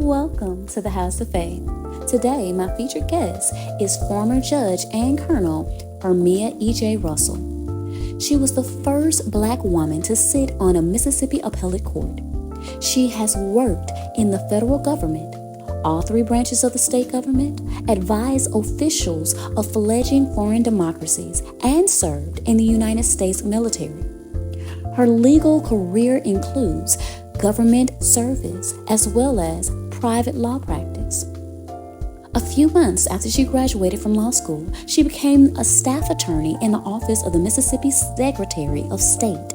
Welcome to the House of Faith. Today, my featured guest is former Judge and Colonel Ermia E.J. Russell. She was the first Black woman to sit on a Mississippi appellate court. She has worked in the federal government, all three branches of the state government, advised officials of fledgling foreign democracies, and served in the United States military. Her legal career includes government service as well as private law practice. A few months after she graduated from law school, she became a staff attorney in the office of the Mississippi Secretary of State,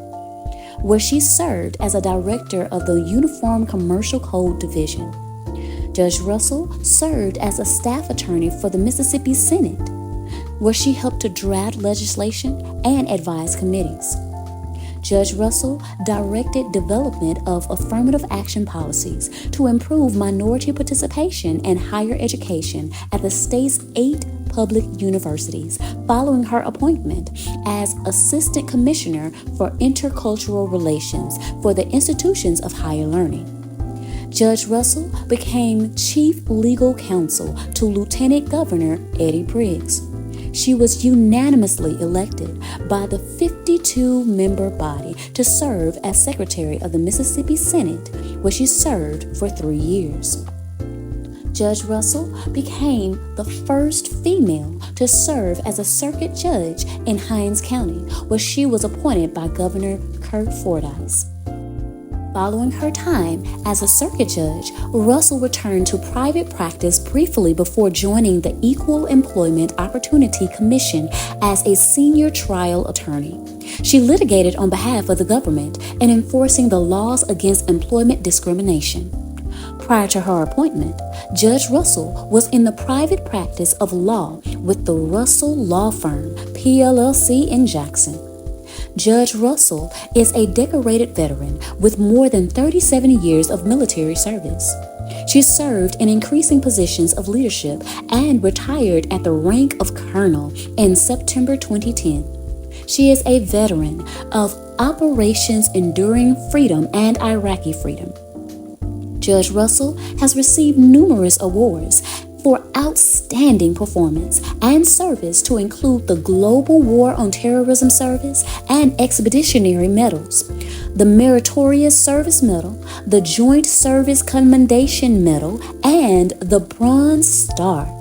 where she served as a director of the Uniform Commercial Code Division. Judge Russell served as a staff attorney for the Mississippi Senate, where she helped to draft legislation and advise committees. Judge Russell directed development of affirmative action policies to improve minority participation in higher education at the state's 8 public universities following her appointment as Assistant Commissioner for Intercultural Relations for the institutions of higher learning. Judge Russell became Chief Legal Counsel to Lieutenant Governor Eddie Briggs. She was unanimously elected by the 52-member body to serve as Secretary of the Mississippi Senate, where she served for 3 years. Judge Russell became the first female to serve as a circuit judge in Hinds County, where she was appointed by Governor Kurt Fordyce. Following her time as a circuit judge, Russell returned to private practice briefly before joining the Equal Employment Opportunity Commission as a senior trial attorney. She litigated on behalf of the government in enforcing the laws against employment discrimination. Prior to her appointment, Judge Russell was in the private practice of law with the Russell Law Firm, PLLC in Jackson. Judge Russell is a decorated veteran with more than 37 years of military service. She served in increasing positions of leadership and retired at the rank of colonel in September 2010. She is a veteran of Operations Enduring Freedom and Iraqi Freedom. Judge Russell has received numerous awards for outstanding performance and service, to include the Global War on Terrorism Service and Expeditionary Medals, the Meritorious Service Medal, the Joint Service Commendation Medal, and the Bronze Star.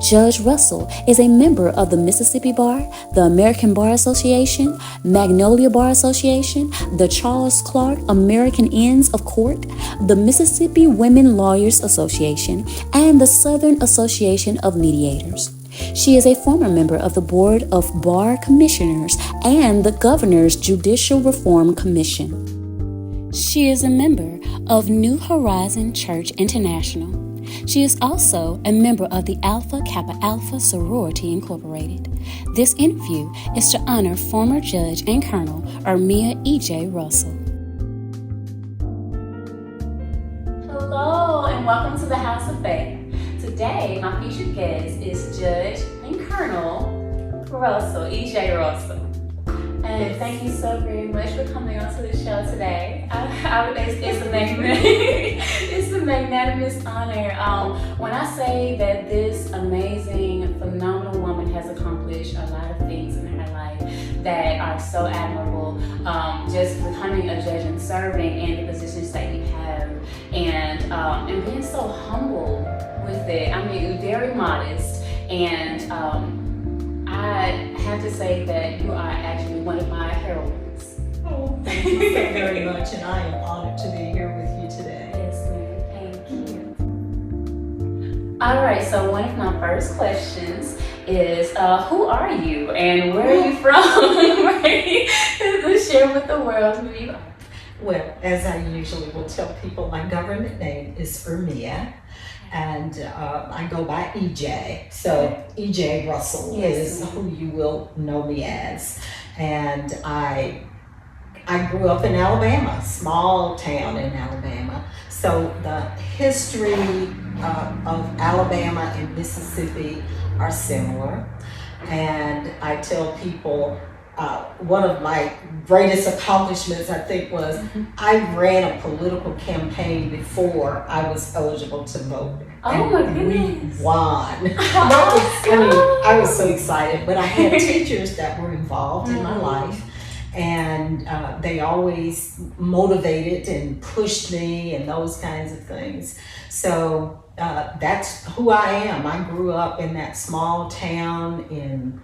Judge Russell is a member of the Mississippi Bar, the American Bar Association, Magnolia Bar Association, the Charles Clark American Inns of Court, the Mississippi Women Lawyers Association, and the Southern Association of Mediators. She is a former member of the Board of Bar Commissioners and the Governor's Judicial Reform Commission. She is a member of New Horizon Church International. She is also a member of the Alpha Kappa Alpha Sorority Incorporated. This interview is to honor former Judge and Colonel Ermia E.J. Russell. Hello and welcome to the House of Faith. Today, my featured guest is Judge and Colonel Russell, E.J. Russell. And thank you so very much for coming onto the show today. It's a magnanimous honor. When I say that this amazing, phenomenal woman has accomplished a lot of things in her life that are so admirable, just becoming a judge and serving in the positions that you have, and being so humble with it. I mean, very modest, and I have to say that you are actually one of my heroines. Oh, thank you so very much, and I am honored to be here with you today. Yes, ma'am. Thank you. All right, so one of my first questions is, who are you and where are you from? Right? To share with the world who you are. Well, as I usually will tell people, my government name is Ermia, and I go by EJ. So EJ Russell is who you will know me as. And I grew up in Alabama, small town in Alabama. So the history of Alabama and Mississippi are similar. And I tell people one of my greatest accomplishments, I think, was I ran a political campaign before I was eligible to vote. Oh my goodness. We won. I was so excited, but I had teachers that were involved in my life, and they always motivated and pushed me and those kinds of things. So that's who I am. I grew up in that small town in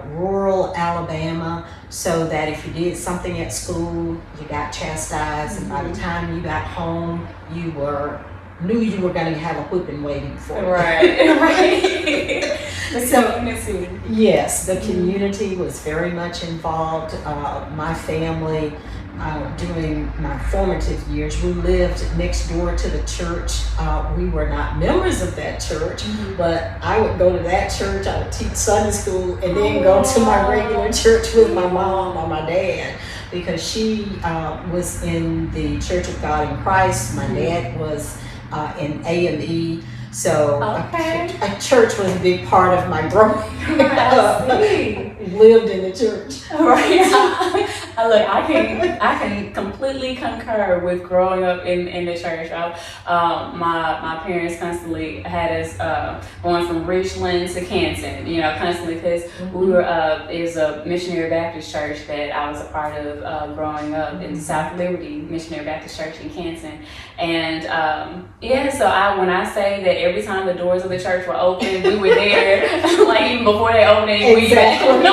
rural Alabama, so that if you did something at school, you got chastised, and by the time you got home, you knew you were going to have a whipping waiting for you. Right. So, yes, the community was very much involved. My family, during my formative years, we lived next door to the church. We were not members of that church, but I would go to that church, I would teach Sunday school, and then go to my regular church with my mom or my dad, because she was in the Church of God in Christ. My dad was in AME. So a church was a big part of my growing up. Lived in the church. Right. Look, I can completely concur with growing up in the church. My parents constantly had us going from Richland to Canton, constantly, because we were it was a missionary Baptist church that I was a part of growing up in South Liberty Missionary Baptist Church in Canton. And so when I say that every time the doors of the church were open, we were there, like even before they opened it,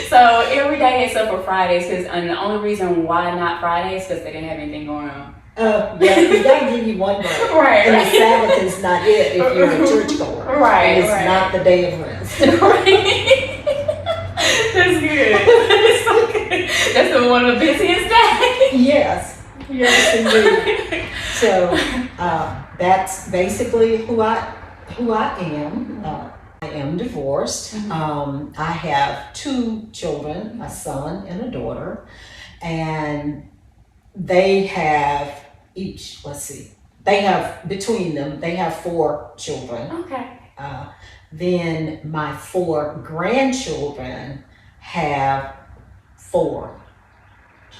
so every day except for Fridays, and the only reason why not Fridays, because they didn't have anything going on. Yeah, we gotta give you one break. Right. And the Sabbath is not it if you're a churchgoer. Right. It's not the day of rest. Right. That's good. That's so good. That's one of the busiest days. Yes, indeed. So that's basically who I am. I am divorced. I have 2 children, a son and a daughter, and they have each, between them, they have 4 children. Okay. Then my 4 grandchildren have 4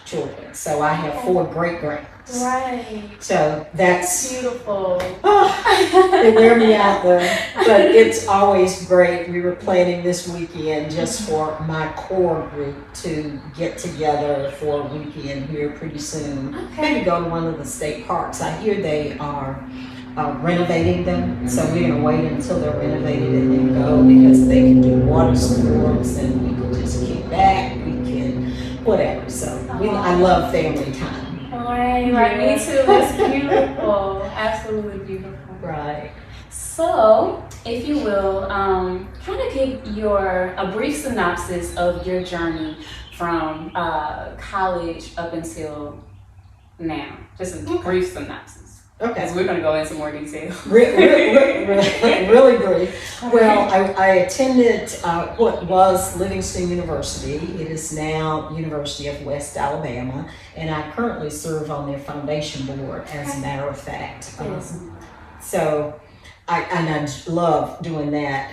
children. So I have 4 great-grands. Right. So that's beautiful. They wear me out though, but it's always great. We were planning this weekend just for my core group to get together for a weekend here pretty soon. Maybe go to one of the state parks. I hear they are renovating them, so we're gonna wait until they're renovated and then go, because they can do water sports and we can just kick back. We can whatever. So I love family time. Right, me too. That's beautiful. Absolutely beautiful. Right. So, if you will, kind of give a brief synopsis of your journey from college up until now. Just a brief synopsis. Okay. Because we're going to go into more detail. Really brief. Well, I attended what was Livingston University. It is now University of West Alabama, and I currently serve on their foundation board, as a matter of fact. So I love doing that.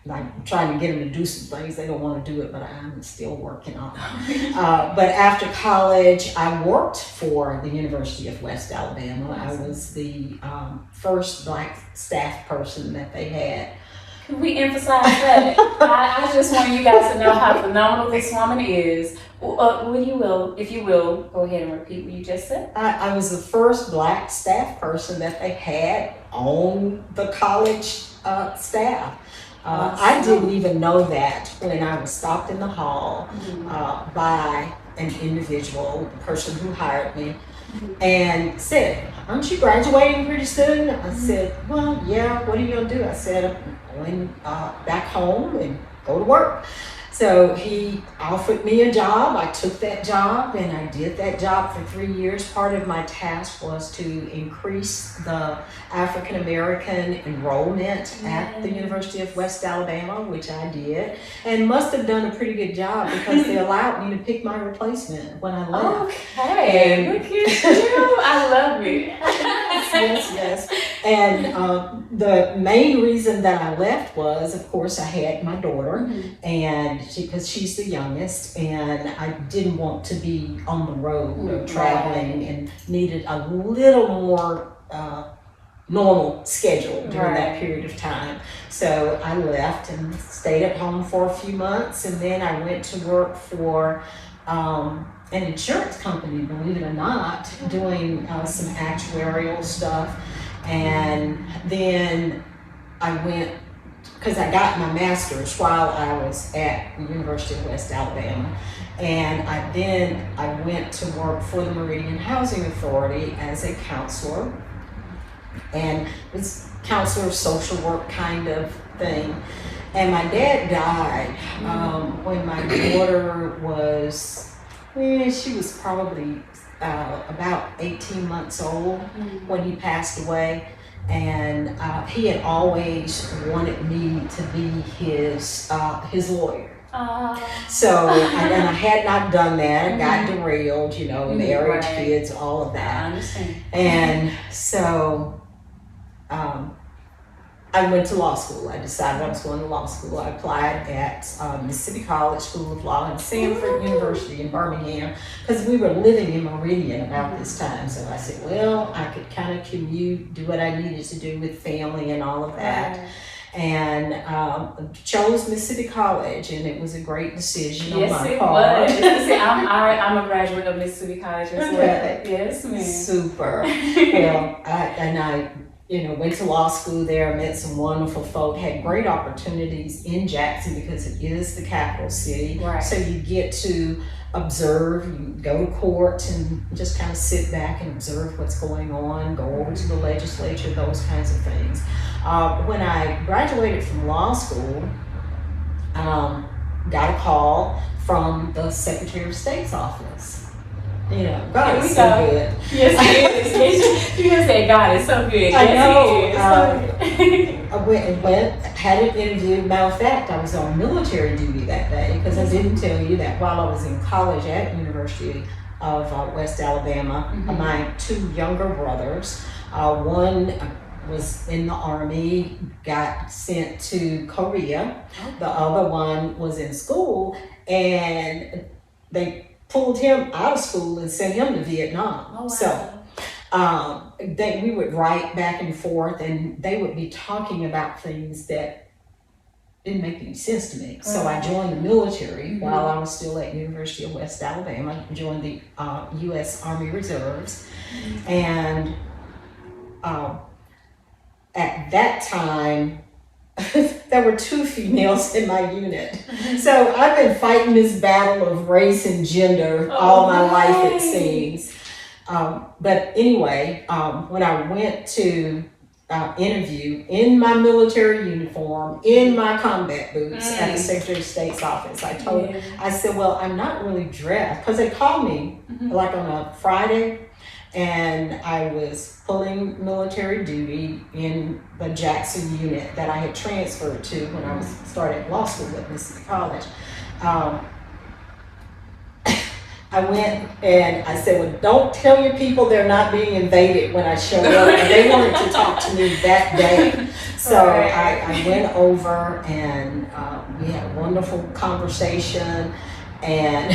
Like trying to get them to do some things. They don't want to do it, but I'm still working on it. But after college, I worked for the University of West Alabama. I was the first Black staff person that they had. Can we emphasize that? I just want you guys to know how phenomenal this woman is. If you will, go ahead and repeat what you just said. I was the first Black staff person that they had on the college staff. I didn't even know that when I was stopped in the hall by an individual, the person who hired me, and said, "Aren't you graduating pretty soon?" I said, "Well, yeah, what are you going to do?" I said, "I'm going back home and go to work." So he offered me a job. I took that job and I did that job for 3 years. Part of my task was to increase the African American enrollment at the University of West Alabama, which I did, and must have done a pretty good job because they allowed me to pick my replacement when I left. Okay, look at you. I love it. Yes. And the main reason that I left was, of course, I had my daughter, and because she's the youngest, and I didn't want to be on the road or traveling, and needed a little more normal schedule during that period of time. So I left and stayed at home for a few months, and then I went to work for an insurance company, believe it or not, doing some actuarial stuff. And then I went, because I got my master's while I was at the University of West Alabama, and I went to work for the Meridian Housing Authority as a counselor, and it's counselor social work kind of thing. And my dad died when my daughter was, she was probably about 18 months old when he passed away. And he had always wanted me to be his lawyer. So I had not done that. I got derailed, marriage, kids, all of that. I understand. And so I went to law school. I decided I was going to law school. I applied at Mississippi College School of Law and Sanford University in Birmingham, because we were living in Meridian about this time. So I said, well, I could kind of commute, do what I needed to do with family and all of that. And chose Mississippi College, and it was a great decision on my part. Yes, it was. I'm a graduate of Mississippi College as well. Yes, ma'am. Super. Well, I went to law school there, met some wonderful folk, had great opportunities in Jackson because it is the capital city. Right. So you get to observe, you go to court and just kind of sit back and observe what's going on, go over to the legislature, those kinds of things. When I graduated from law school, got a call from the Secretary of State's office. God is so good. Yes, it is. You just said God is so good. I know. Yes, I went, had an interview. Matter of fact, I was on military duty that day, because I didn't tell you that while I was in college at University of West Alabama, my two younger brothers, one was in the Army, got sent to Korea. The other one was in school, and they pulled him out of school and sent him to Vietnam. Oh, wow. So we would write back and forth, and they would be talking about things that didn't make any sense to me. So I joined the military while I was still at University of West Alabama, joined the U.S. Army Reserves. And at that time, there were two females in my unit. So I've been fighting this battle of race and gender all my life, it seems. But anyway, when I went to interview in my military uniform, in my combat boots at the Secretary of State's office, I said, well, I'm not really dressed, because they called me like on a Friday, and I was pulling military duty in the Jackson unit that I had transferred to when I started law school at Mississippi College. I went and I said, well, don't tell your people they're not being invaded when I showed up. And they wanted to talk to me that day. So I went over, and we had a wonderful conversation, and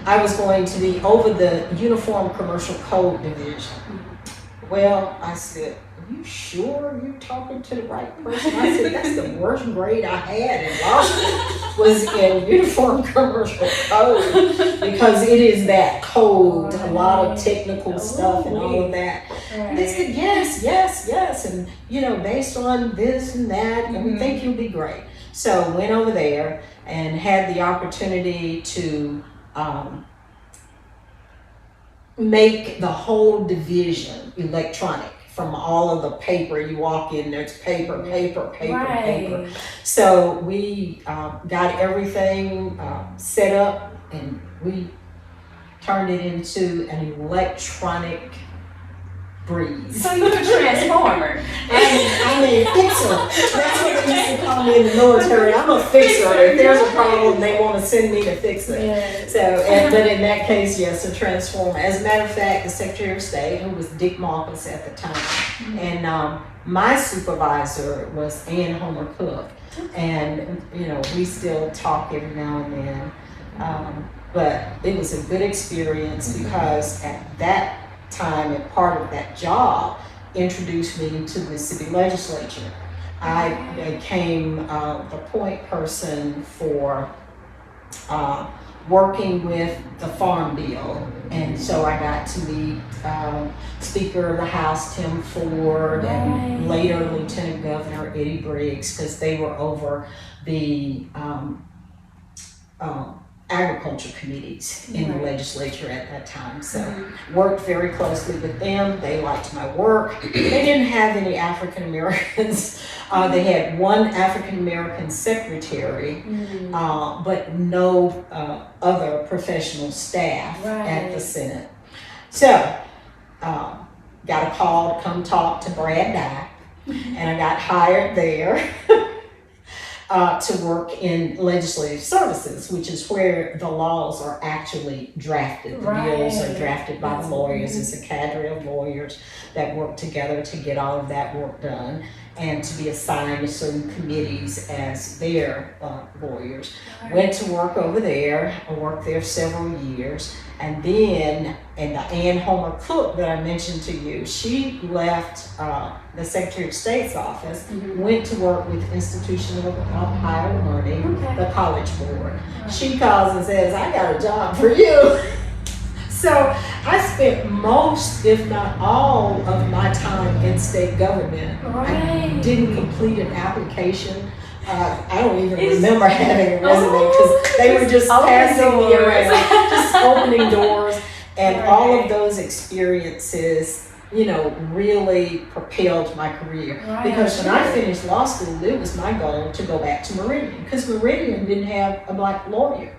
I was going to be over the Uniform Commercial Code Division. Well, I said, are you sure you're talking to the right person? I said, that's the worst grade I had in law school, was in Uniform Commercial Code, because it is that code, a lot of technical stuff and all of that. And they said, yes, and based on this and that, and we think you'll be great. So went over there and had the opportunity to make the whole division electronic. From all of the paper, you walk in, there's paper. So we got everything set up, and we turned it into an electronic breeze. So you're a transformer. I'm a fixer. That's what they used to call me in the military. I'm a fixer. If there's a problem, they want to send me to fix it. Yes. But in that case, yes, a transformer. As a matter of fact, the Secretary of State, who was Dick Marcus at the time, and my supervisor was Ann Homer Cook, and we still talk every now and then. But it was a good experience because at that time and part of that job introduced me to the city legislature. I became the point person for working with the Farm Bill, and so I got to meet Speaker of the House Tim Ford and later Lieutenant Governor Eddie Briggs, because they were over the agriculture committees in the legislature at that time. So worked very closely with them. They liked my work. They didn't have any African Americans. They had one African American secretary, but no other professional staff at the Senate. So got a call to come talk to Brad Dye, and I got hired there. To work in legislative services, which is where the laws are actually drafted. The bills are drafted by the lawyers. It's a cadre of lawyers that work together to get all of that work done and to be assigned to certain committees as their lawyers. Went to work over there. I worked there several years. And then, and the Ann Homer Cook that I mentioned to you, she left the Secretary of State's office, went to work with Institution of Higher Learning, the College Board. She calls and says, I got a job for you. So I spent most, if not all, of my time in state government. I didn't complete an application. I don't even remember having a resume because they were just passing me around, just opening doors. And all of those experiences, really propelled my career. Because when I finished law school, it was my goal to go back to Meridian, because Meridian didn't have a black lawyer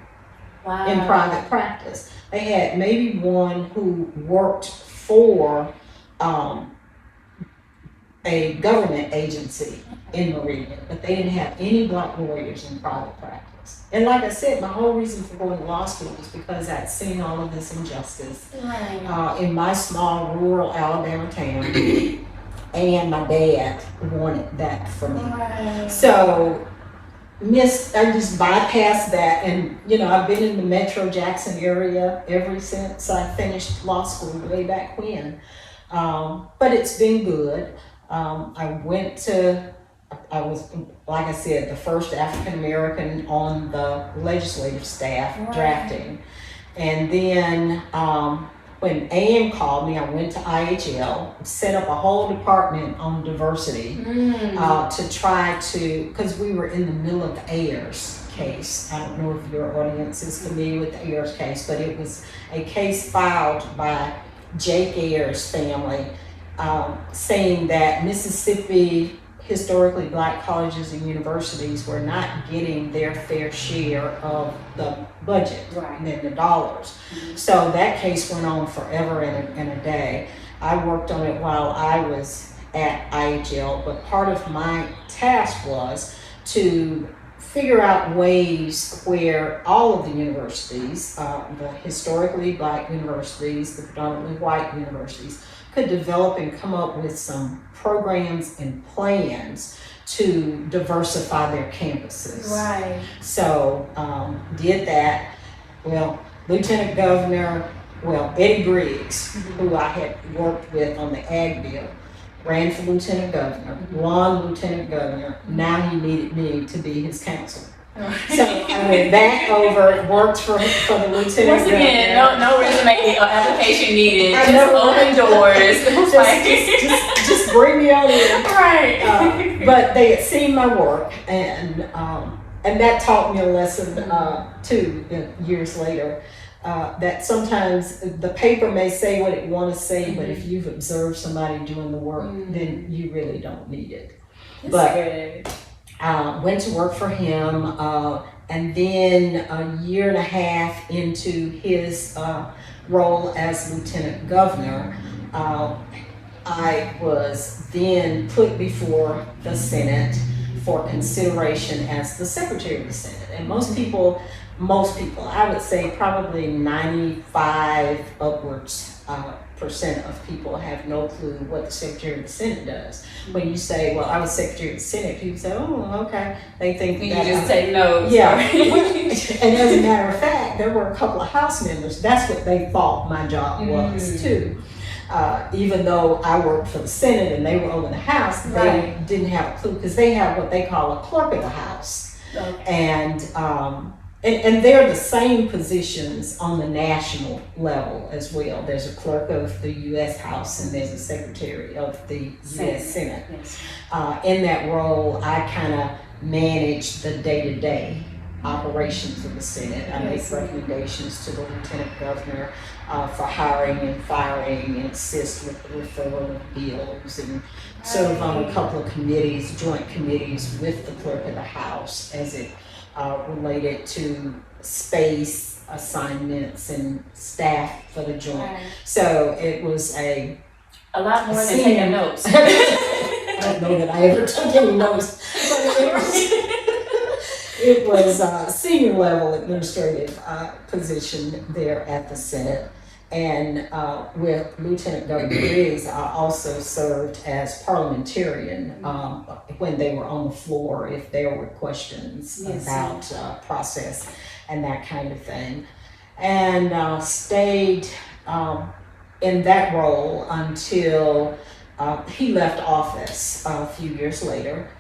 in private practice. They had maybe one who worked for a government agency in Meridian, but they didn't have any black lawyers in private practice. And like I said, my whole reason for going to law school was because I'd seen all of this injustice in my small rural Alabama town, and my dad wanted that for me. So I just bypassed that, and I've been in the Metro Jackson area ever since I finished law school way back when. But it's been good. I was, like I said, the first African American on the legislative staff drafting. And then when Ann called me, I went to IHL, set up a whole department on diversity to try to, because we were in the middle of the Ayers case. I don't know if your audience is familiar with the Ayers case, but it was a case filed by Jake Ayers' family saying that Mississippi historically black colleges and universities were not getting their fair share of the budget and the dollars. So that case went on forever and a day. I worked on it while I was at IHL, but part of my task was to figure out ways where all of the universities, the historically black universities, the predominantly white universities, could develop and come up with some programs and plans to diversify their campuses. So did that. Well, Lieutenant Governor, Eddie Briggs, who I had worked with on the Ag Bill, ran for Lieutenant Governor, won Lieutenant Governor. Now he needed me to be his counsel. So I went back over, worked for the Lieutenant Governor. Once again, no resume application needed. Just open doors. just bring me on in. But they had seen my work, and that taught me a lesson too. Years later, that sometimes the paper may say what it want to say, but if you've observed somebody doing the work, then you really don't need it. Went to work for him, and then a year and a half into his role as Lieutenant Governor, I was then put before the Senate for consideration as the Secretary of the Senate. And most people, I would say probably 95 upwards percent of people have no clue what the Secretary of the Senate does. When you say, well, I was Secretary of the Senate, people say, oh, okay. They think You that just take notes. yeah. And as a matter of fact, there were a couple of House members, that's what they thought my job was too. Even though I worked for the Senate and they were over the House, they didn't have a clue because they have what they call a clerk of the House. And they're the same positions on the national level as well. There's a clerk of the U.S. House and there's a secretary of the U.S. Senate. Yes. In that role, I kind of manage the day-to-day operations of the Senate. I make recommendations to the Lieutenant Governor for hiring and firing and assist with the referral of bills and serve on a couple of committees, joint committees with the clerk of the House as it related to space assignments and staff for the joint. So it was a lot more than taking notes. I don't know that I ever took any notes, but it was a senior level administrative position there at the Senate. And with Lieutenant Governor Briggs, I also served as parliamentarian when they were on the floor, if there were questions about process and that kind of thing. And stayed in that role until he left office a few years later.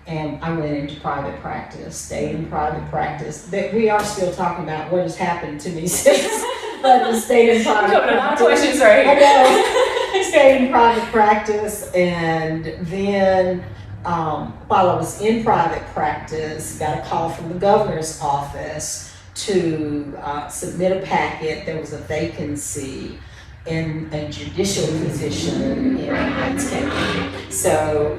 And I went into private practice, stayed in private practice. That we are still talking about what has happened to me since. But I stayed in private practice. A lot of questions right here. I know. Stayed in private practice, and then while I was in private practice, got a call from the governor's office to submit a packet. There was a vacancy in a judicial position in Hinds County. So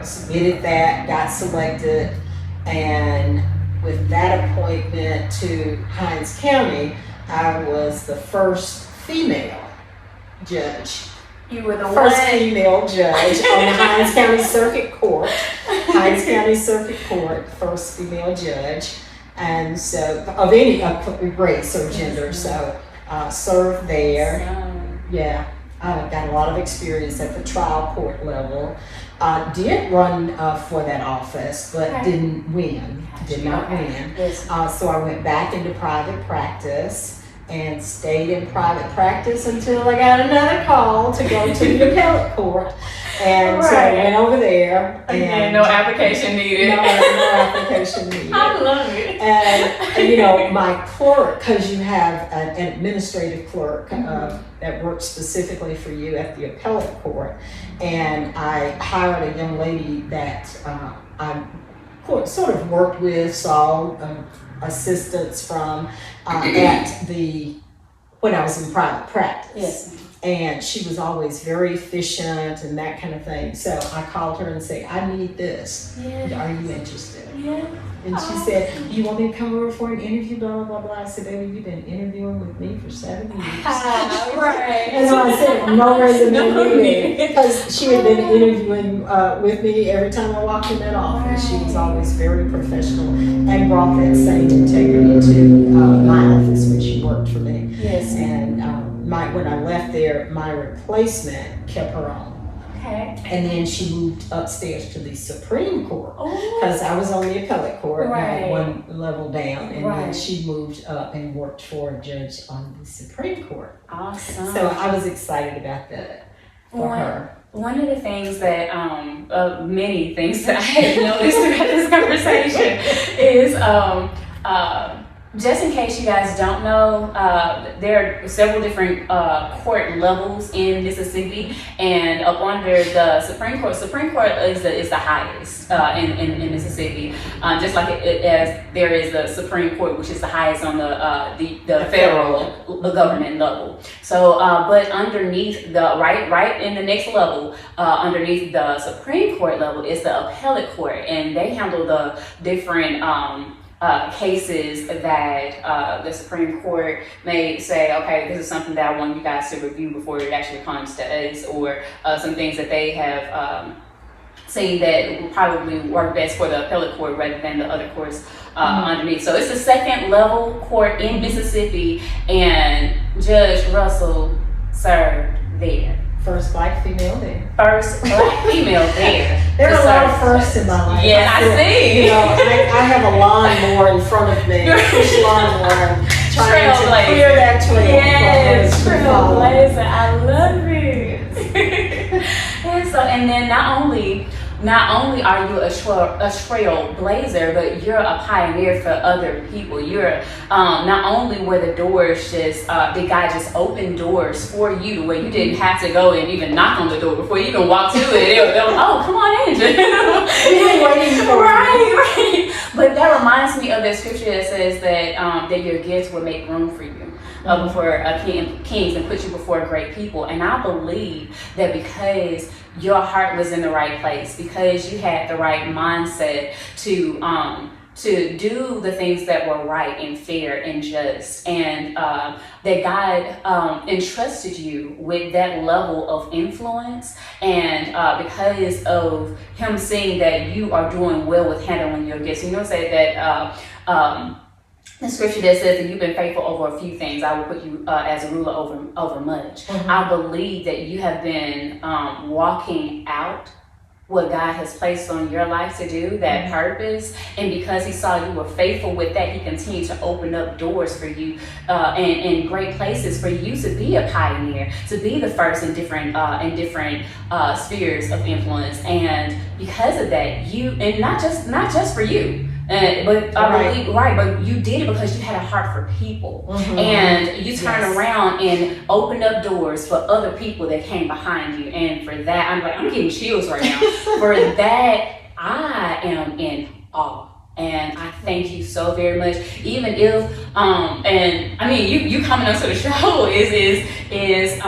submitted that, got selected, and with that appointment to Hinds County, I was the first female judge. You were the first female judge on the Hinds County Circuit Court. Hinds County Circuit Court, first female judge, and so of any race or gender. So served there. Yeah, I got a lot of experience at the trial court level. Did run for that office, but didn't win. Did not win. So I went back into private practice and stayed in private practice until I got another call to go to the appellate court. And so I went over there. And no application needed. No application needed. I love it. And you know, my clerk, because you have an administrative clerk that works specifically for you at the appellate court, and I hired a young lady that I sort of worked with, saw assistance from when I was in private practice. Yes. And she was always very efficient and that kind of thing. So I called her and said, I need this. Yeah. Are you interested? Yeah. And she said, you want me to come over for an interview, blah, blah, blah, blah. I said, baby, you've been interviewing with me for 7 years. Right. And so I said, no resume needed. Because she had been interviewing with me every time I walked in that office. She was always very professional and brought that same integrity to my office when she worked for me. Yes. And when I left there, my replacement kept her on. Okay. And then she moved upstairs to the Supreme Court because I was on the appellate court, one level down, and then she moved up and worked for a judge on the Supreme Court. Awesome. So I was excited about that for her. One of the things that, many things that I have noticed throughout this conversation is, just in case you guys don't know, there are several different court levels in Mississippi, and up under the Supreme Court is the highest in Mississippi. Just like as there is the Supreme Court, which is the highest on the federal government level. So, but underneath right in the next level, underneath the Supreme Court level is the appellate court, and they handle the different cases that the Supreme Court may say, okay, this is something that I want you guys to review before it actually comes to us, or some things that they have seen that will probably work best for the appellate court rather than the other courts underneath. So it's the second level court in Mississippi, and Judge Russell served there. First black female there. First black female there. There are a lot of firsts in my life. Yeah, I see. You know, I have a lawnmower in front of me, push lawnmower, and trying to clear that trail. Yes, trailblazer. I love it. And then not only are you a trailblazer, but you're a pioneer for other people. You're not only were the doors did God just open doors for you to where you didn't have to go and even knock on the door before you even walk to it. They were, oh, come on in. Waiting for right. But that reminds me of that scripture that says that your gifts will make room for you. Before kings and put you before great people. And I believe that because your heart was in the right place, because you had the right mindset to do the things that were right and fair and just, and that God entrusted you with that level of influence, and because of Him seeing that you are doing well with handling your gifts. You know, say that the scripture that says that you've been faithful over a few things, I will put you as a ruler over much. Mm-hmm. I believe that you have been walking out what God has placed on your life to do, that mm-hmm. purpose. And because He saw you were faithful with that, He continued to open up doors for you and great places for you to be a pioneer, to be the first in different spheres of influence. And because of that, you, and not just for you, but but you did it because you had a heart for people, mm-hmm. and you turned around and opened up doors for other people that came behind you. And for that, I'm getting chills right now. For that, I am in awe. And I thank you so very much. Even if, and I mean, you coming onto the show is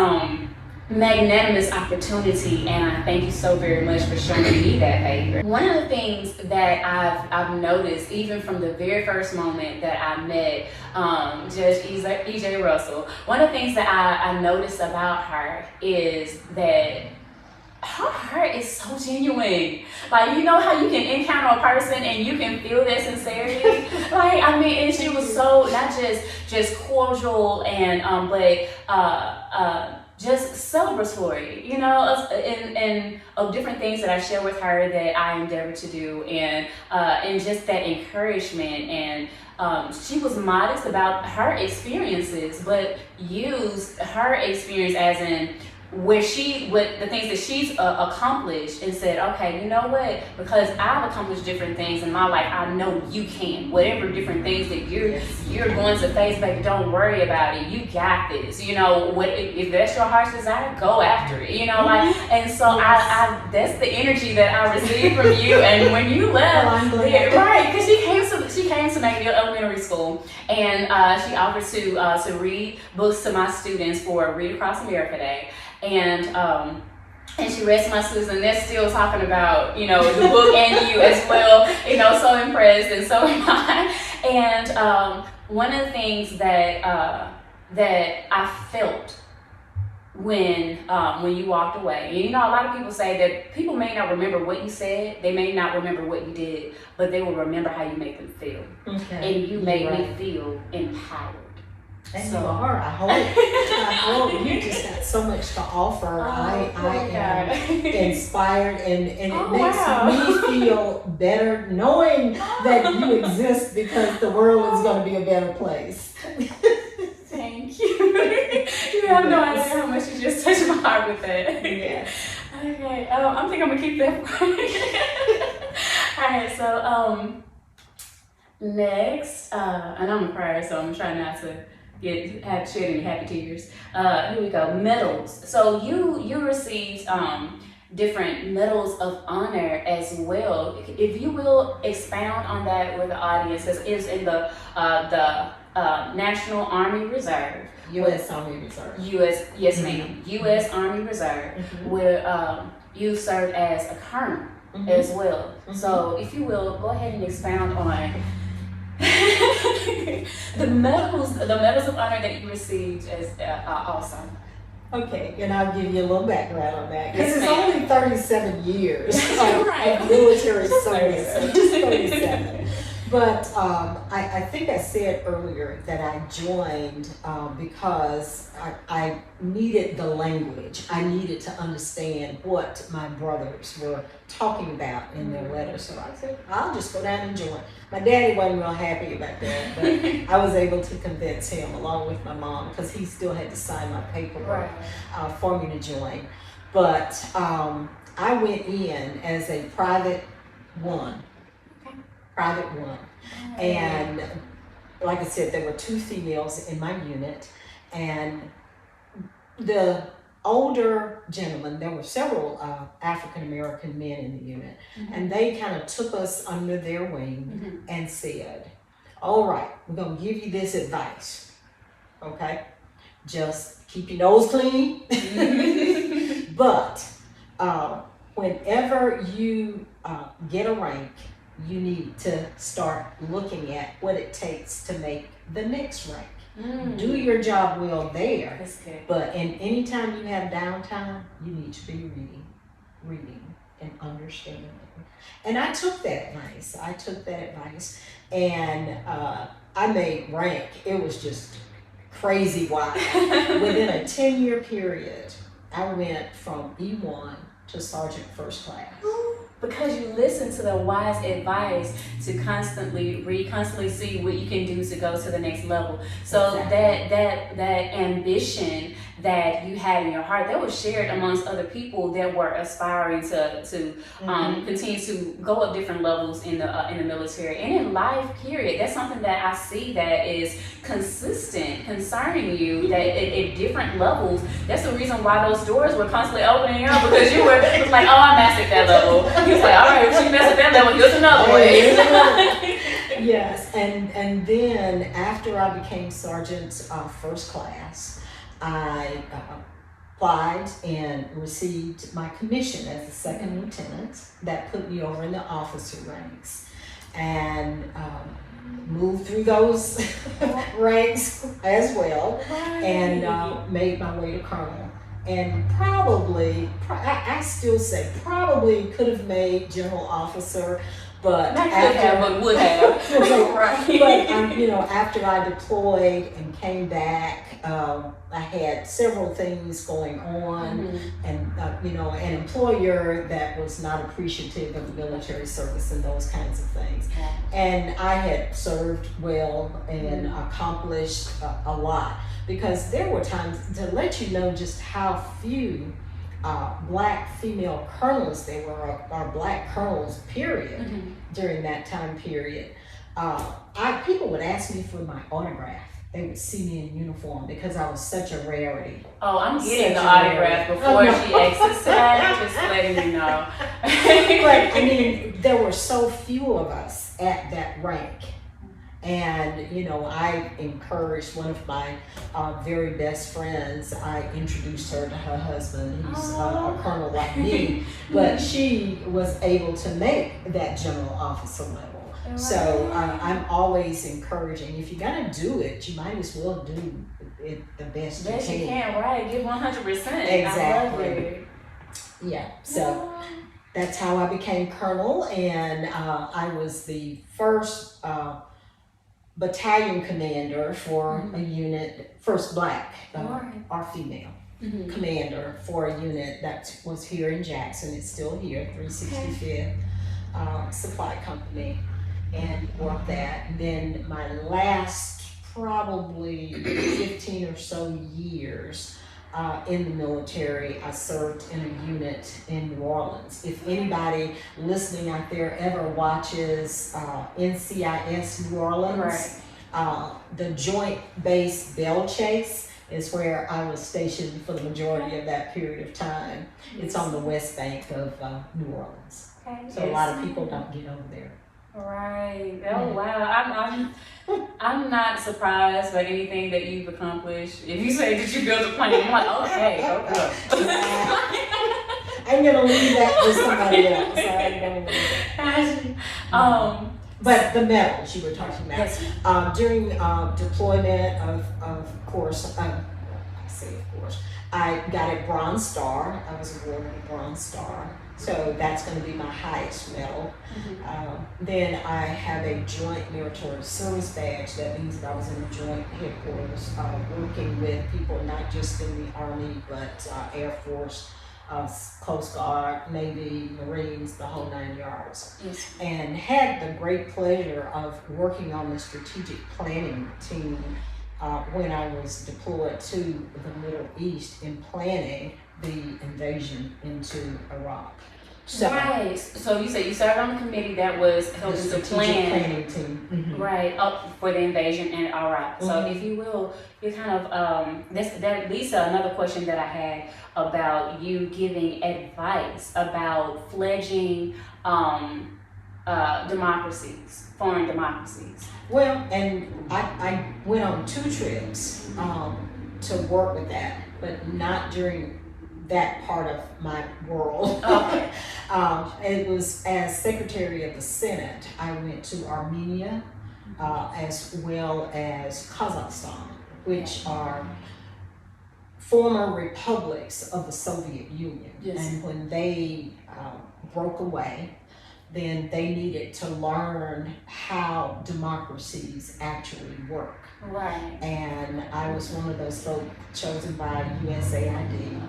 magnanimous opportunity, and I thank you so very much for showing me that favor. One of the things that I've noticed, even from the very first moment that I met Judge E.J. Russell, one of the things that I noticed about her is that her heart is so genuine. Like, you know how you can encounter a person and you can feel their sincerity? Like, I mean, and she was so, not just cordial and, but just celebratory, you know, and of different things that I share with her that I endeavor to do, and just that encouragement. And she was modest about her experiences, but used her experience as in with the things that she's accomplished, and said, okay, you know what, because I've accomplished different things in my life, I know you can. Whatever different things that you're going to face, baby, don't worry about it. You got this. You know, what if that's your heart's desire, go after it. You know, like, and so I that's the energy that I received from you. And when you left, right, because she came to McNeil Elementary School, and she offered to read books to my students for Read Across America Day. And she read to my students, and they're still talking about, you know, the book and you as well. You know, so impressed, and so am I. And one of the things that I felt when you walked away, and you know, a lot of people say that people may not remember what you said, they may not remember what you did, but they will remember how you make them feel. Okay. And you made me feel empowered. And so, you are. I hope you just got so much to offer. I am inspired, and it makes me feel better knowing that you exist, because the world is going to be a better place. Thank you. You have no idea how much you just touched my heart with that. Yes. Okay. I think I'm gonna keep that for All right. So next, and I'm a crier, so I'm trying not to shed any happy tears. Here we go. Medals. So you received different medals of honor as well. If you will expound on that with the audience, because it's in the National Army Reserve. U.S. Army Reserve. Yes, ma'am. U.S. Army Reserve, where you served as a colonel as well. So if you will, go ahead and expound on the medals of honor that you received is awesome. Okay, and I'll give you a little background on that because Yes, it's ma'am. only 37 years Right. of military Just service, 37. so just 37. But I think I said earlier that I joined because I needed the language. I needed to understand what my brothers were talking about in their letters. So I said, I'll just go down and join. My daddy wasn't real happy about that, but I was able to convince him along with my mom because he still had to sign my paperwork for me to join. But I went in as a private one. And like I said, there were 2 females in my unit, and the older gentleman, there were several African American men in the unit, and they kind of took us under their wing and said, all right, we're going to give you this advice, okay? Just keep your nose clean, but whenever you get a rank, you need to start looking at what it takes to make the next rank. Do your job well there, That's good. but anytime you have downtime, you need to be reading and understanding. And I took that advice, and I made rank. It was just crazy wild. Within a 10-year period, I went from E1 to Sergeant First Class. Because you listen to the wise advice to constantly read, constantly see what you can do to go to the next level. So that ambition that you had in your heart, that was shared amongst other people that were aspiring to continue to go up different levels in the military and in life. Period. That's something that I see that is consistent concerning you. That at different levels, that's the reason why those doors were constantly opening up, because you were like, oh, I mastered that level. He was like, all right, she messed with that level. Here's another one. Yes, and then after I became Sergeant First Class, I applied and received my commission as a second lieutenant. That put me over in the officer ranks, and moved through those ranks as well, and made my way to colonel. And probably, I still say probably could have made general officer, but Not could have, but would have. But you know, after I deployed and came back, I had several things going on, and you know, an employer that was not appreciative of the military service and those kinds of things. And I had served well and accomplished a lot, because there were times, to let you know just how few black female colonels there were, or black colonels period, during that time period. People would ask me for my autograph. They would see me in uniform because I was such a rarity. Oh, I'm getting the autograph before she exits that, just letting you know. But I mean, there were so few of us at that rank. And, you know, I encouraged one of my very best friends. I introduced her to her husband, who's a colonel like me, but she was able to make that general officer level. So I'm always encouraging, if you're gonna do it, you might as well do it the best you Best you can. can, right? Give 100%. Exactly. I love it. Yeah, so that's how I became colonel, and I was the first battalion commander for a unit, first black or female commander for a unit that was here in Jackson. It's still here, 365th Supply Company, and worked that. And then my last probably 15 or so years in the military, I served in a unit in New Orleans. If anybody listening out there ever watches NCIS New Orleans, the Joint Base Bell Chase is where I was stationed for the majority of that period of time. It's on the west bank of New Orleans. So a lot of people don't get over there. Right. Oh wow. I'm not surprised by anything that you've accomplished. If you say that you built a plane, I'm like, okay. I'm gonna leave that for somebody else. I'm gonna leave that. But the medals you were talking about. Yes. During deployment of course, I say of course, I got a Bronze Star. I was awarded a Bronze Star. So that's going to be my highest medal. Then I have a Joint Meritorious Service Badge. That means that I was in the Joint Headquarters working with people not just in the Army, but Air Force, Coast Guard, Navy, Marines, the whole 9 yards. Yes. And had the great pleasure of working on the strategic planning team when I was deployed to the Middle East in planning the invasion into Iraq. So, Right. So you said you served on a committee that was the helping to strategic plan. planning team. Right, up for the invasion in Iraq. So if you will, you kind of that leads to another question that I had about you giving advice about fledgling democracies, foreign democracies. Well, and I went on 2 trips to work with that, but not during that part of my world. Okay. It was as Secretary of the Senate. I went to Armenia as well as Kazakhstan, which are former republics of the Soviet Union. Yes. And when they broke away, then they needed to learn how democracies actually work. Right. And I was one of those folks chosen by USAID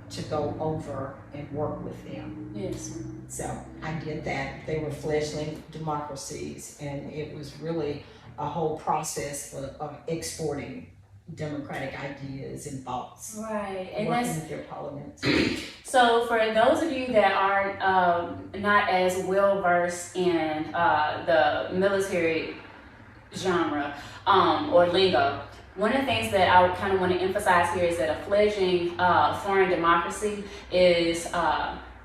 to go over and work with them. Yes. So I did that. They were fledgling democracies, and it was really a whole process of exporting democratic ideas and thoughts, Right. And working that's with their parliaments. so for those of you that aren't not as well versed in the military genre or lingo, one of the things that I kind of want to emphasize here is that a fledgling foreign democracy is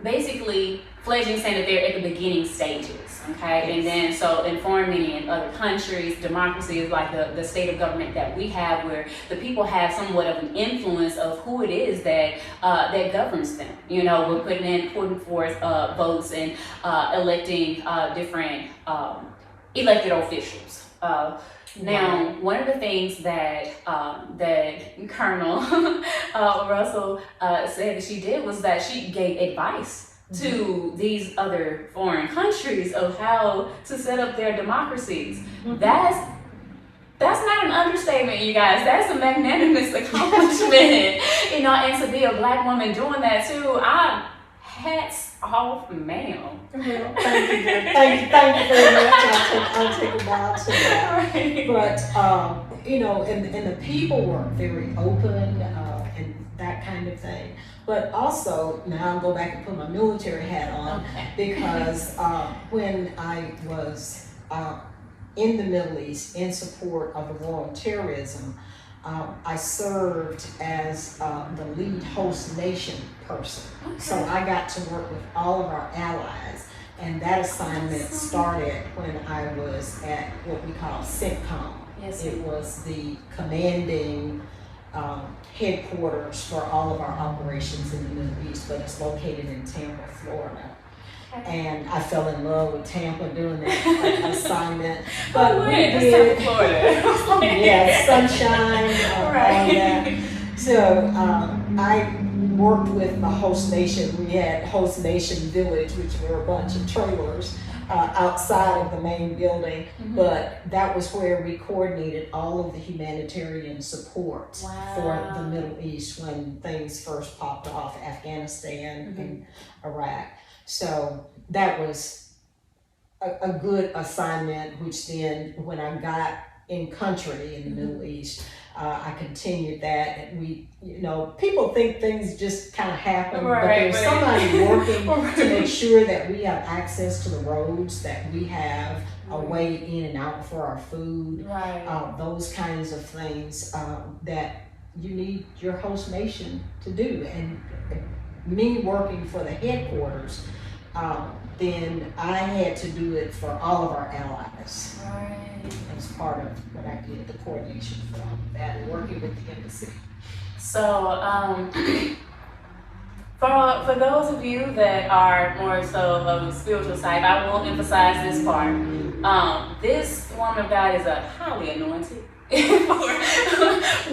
basically fledgling, saying that they're at the beginning stages, okay? Yes. And then, so in foreign, meaning in other countries, democracy is like the state of government that we have, where the people have somewhat of an influence of who it is that that governs them. You know, we're putting forth votes and electing different elected officials. Now, one of the things that that Colonel Russell said that she did was that she gave advice to these other foreign countries of how to set up their democracies. That's not an understatement, you guys. That's a magnanimous accomplishment, you know. And to be a Black woman doing that too, hats off, ma'am. Well, thank you very much. I'll take a bow to that. Right. But you know, and the people were very open and that kind of thing. But also, now I'll go back and put my military hat on, Okay. because when I was in the Middle East in support of the war on terrorism, I served as the lead host nation person. Okay. So I got to work with all of our allies, and that assignment started when I was at what we call CENTCOM. Yes. It was the commanding headquarters for all of our operations in the Middle East, but it's located in Tampa, Florida. And I fell in love with Tampa during that assignment. But we did, Florida. yeah, sunshine, all Right. that. So I worked with the host nation. We had host nation village, which were a bunch of trailers outside of the main building. But that was where we coordinated all of the humanitarian support for the Middle East when things first popped off, Afghanistan and Iraq. So that was a good assignment, which then when I got in country in the Middle East, I continued that. And we, you know, people think things just kind of happen, but there's somebody working to make sure that we have access to the roads, that we have a way in and out for our food, those kinds of things that you need your host nation to do. And me working for the headquarters, then I had to do it for all of our allies. That was part of what I did, the coordination for that, and working with the embassy. So, For those of you that are more so of a spiritual type, I will emphasize this part. This woman of God is a highly anointed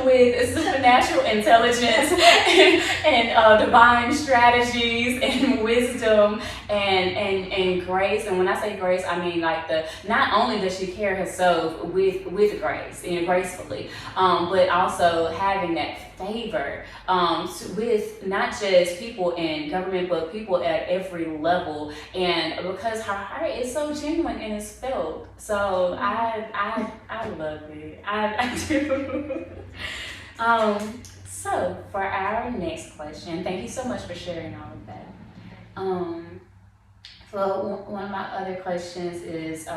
with supernatural intelligence and divine strategies and wisdom and grace. And when I say grace, I mean like not only does she carry herself with grace, gracefully, but also having that favor with not just people in government, but people at every level. And because her heart is so genuine and it's felt, so I love it. I do. So for our next question, thank you so much for sharing all of that. So one of my other questions is,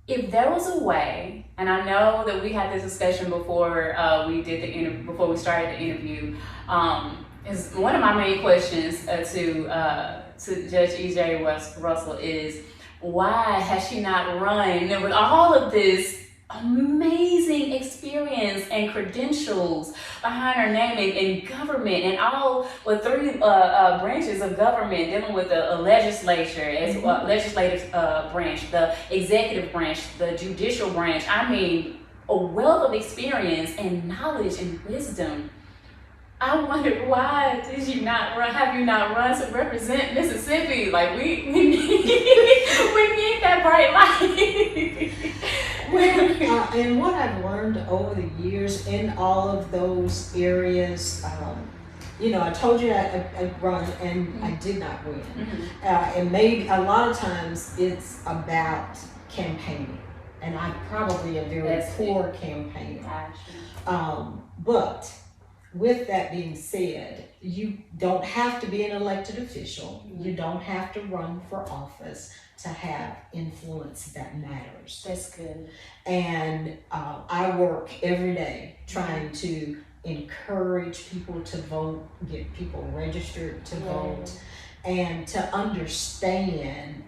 if there was a way, and I know that we had this discussion before before we started the interview, is one of my main questions to Judge E.J. Russell is, why has she not run with all of this amazing experience and credentials behind her name in government and all with three branches of government, dealing with the legislature, legislative branch, the executive branch, the judicial branch. I mean, a wealth of experience and knowledge and wisdom. I wondered, why did you not run? Have you not run to represent Mississippi? Like we need that bright light. Well, and what I've learned over the years in all of those areas, I told you I run and I did not win. And maybe a lot of times it's about campaigning, and I'm probably a very poor campaigner. But with that being said, you don't have to be an elected official. You don't have to run for office to have influence that matters. That's good. And I work every day trying to encourage people to vote, get people registered to vote, and to understand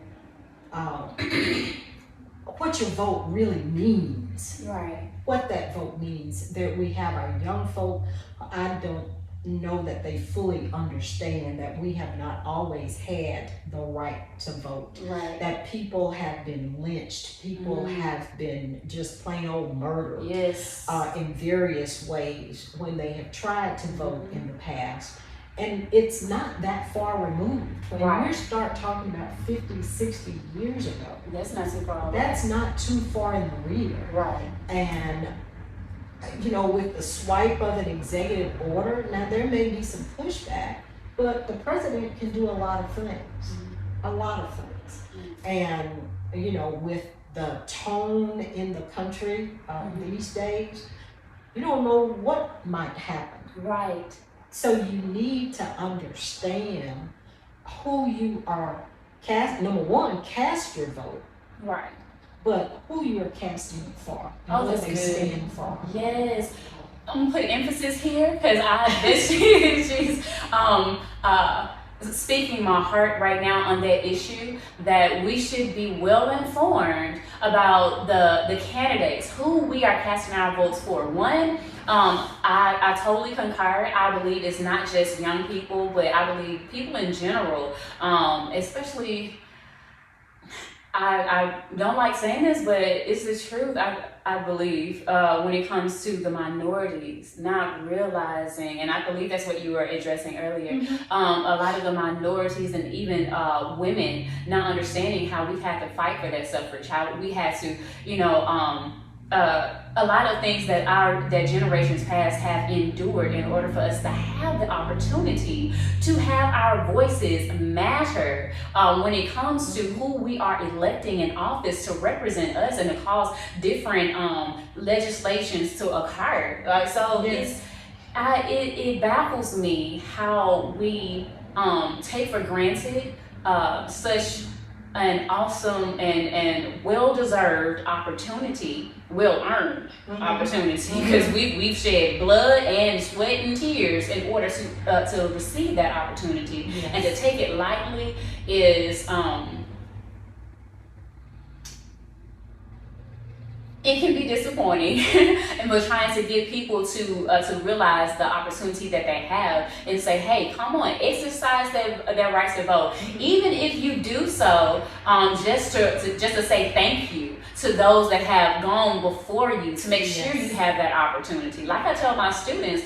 what your vote really means. Right. What that vote means. That we have our young folk, I don't know that they fully understand that we have not always had the right to vote. Right. That people have been lynched, people have been just plain old murdered. Yes. In various ways when they have tried to vote in the past. And it's not that far removed. When we start talking about 50, 60 years ago, that's not too far away. That's not too far in the rear. Right. And with the swipe of an executive order, now there may be some pushback, but the president can do a lot of things. A lot of things. And, with the tone in the country these days, you don't know what might happen. Right. So you need to understand who you are number one, cast your vote. Right. But who you are casting it for. And what that's they good. stand for. Yes. I'm gonna put emphasis here because she's speaking my heart right now on that issue, that we should be well informed about the candidates, who we are casting our votes for. One, I totally concur. I believe it's not just young people, but I believe people in general, especially, I don't like saying this, but it's the truth. I believe when it comes to the minorities, not realizing, and I believe that's what you were addressing earlier, a lot of the minorities and even women not understanding how we had to fight for that suffrage, how we had to, a lot of things that generations past have endured in order for us to have the opportunity to have our voices matter when it comes to who we are electing in office to represent us and to cause different legislations to occur. It baffles me how we take for granted such an awesome and well-deserved opportunity, well-earned opportunity, because we've shed blood and sweat and tears in order to receive that opportunity. Yes. And to take it lightly is it can be disappointing, and we're trying to get people to realize the opportunity that they have and say, hey, come on, exercise their rights to vote, even if you do so just to say thank you to those that have gone before you, to make sure you have that opportunity. Like I tell my students,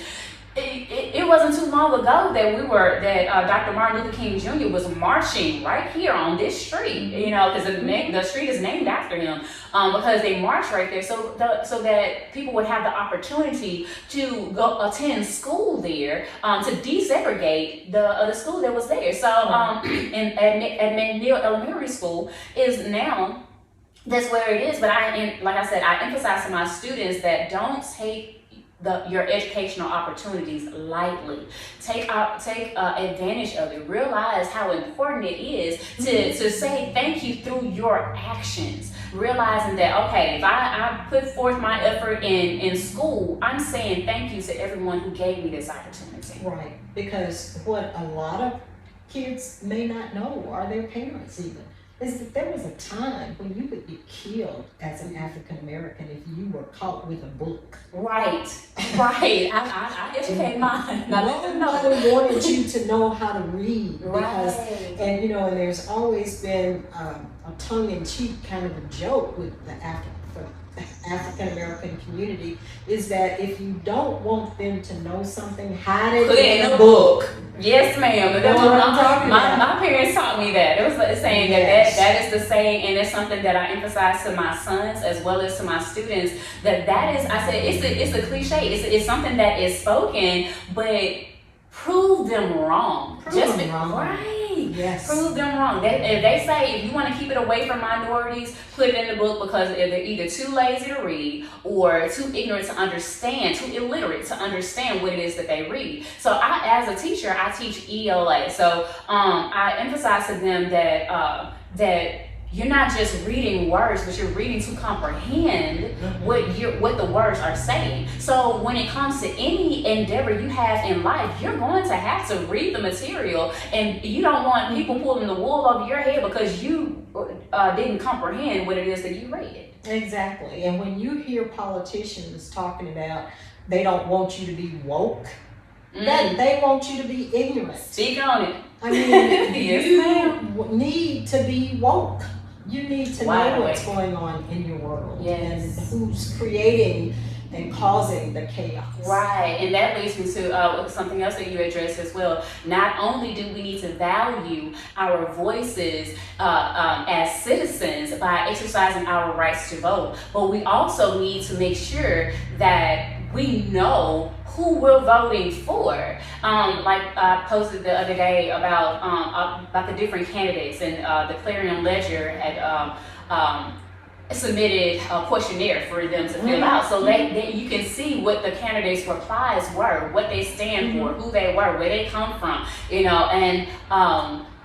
it wasn't too long ago that Dr. Martin Luther King Jr. was marching right here on this street, because the street is named after him, because they marched right there so that people would have the opportunity to go attend school there, to desegregate the school that was there. So at McNeil Elementary School is now, that's where it is. But like I said, I emphasize to my students that don't take your educational opportunities lightly. Take advantage of it. Realize how important it is to say thank you through your actions. Realizing that, okay, if I put forth my effort in school, I'm saying thank you to everyone who gave me this opportunity. Right, because what a lot of kids may not know, or their parents even, is that there was a time when you would get killed as an African American if you were caught with a book. Right. I educate mine. Nobody wanted you to know how to read, because, Right. and there's always been a tongue-in-cheek kind of a joke with the African American community, is that if you don't want them to know something, hide it Put it in a book. Yes, ma'am. That's what I'm talking about. My parents taught me that. It was saying Yes. that is the saying, and it's something that I emphasize to my sons as well as to my students. That is, I said, it's a cliche. It's something that is spoken, but prove them wrong. Prove them wrong. Right. Yes. Prove them wrong. If they say, if you want to keep it away from minorities, put it in the book, because they're either too lazy to read or too ignorant to understand, too illiterate to understand what it is that they read. So as a teacher, I teach ELA. So I emphasize to them that you're not just reading words, but you're reading to comprehend what the words are saying. So when it comes to any endeavor you have in life, you're going to have to read the material, and you don't want people pulling the wool over your head because you didn't comprehend what it is that you read. Exactly. And when you hear politicians talking about they don't want you to be woke, that they want you to be ignorant. Speak on it. I mean, Yes, you need to be woke. You need to Wide know what's awake. going on in your world, Yes. and who's creating and causing the chaos. Right, and that leads me to something else that you addressed as well. Not only do we need to value our voices as citizens by exercising our rights to vote, but we also need to make sure that we know who we're voting for. Like I posted the other day about the different candidates, and the Clarion Ledger had submitted a questionnaire for them to fill out, so you can see what the candidates' replies were, what they stand for, who they were, where they come from, and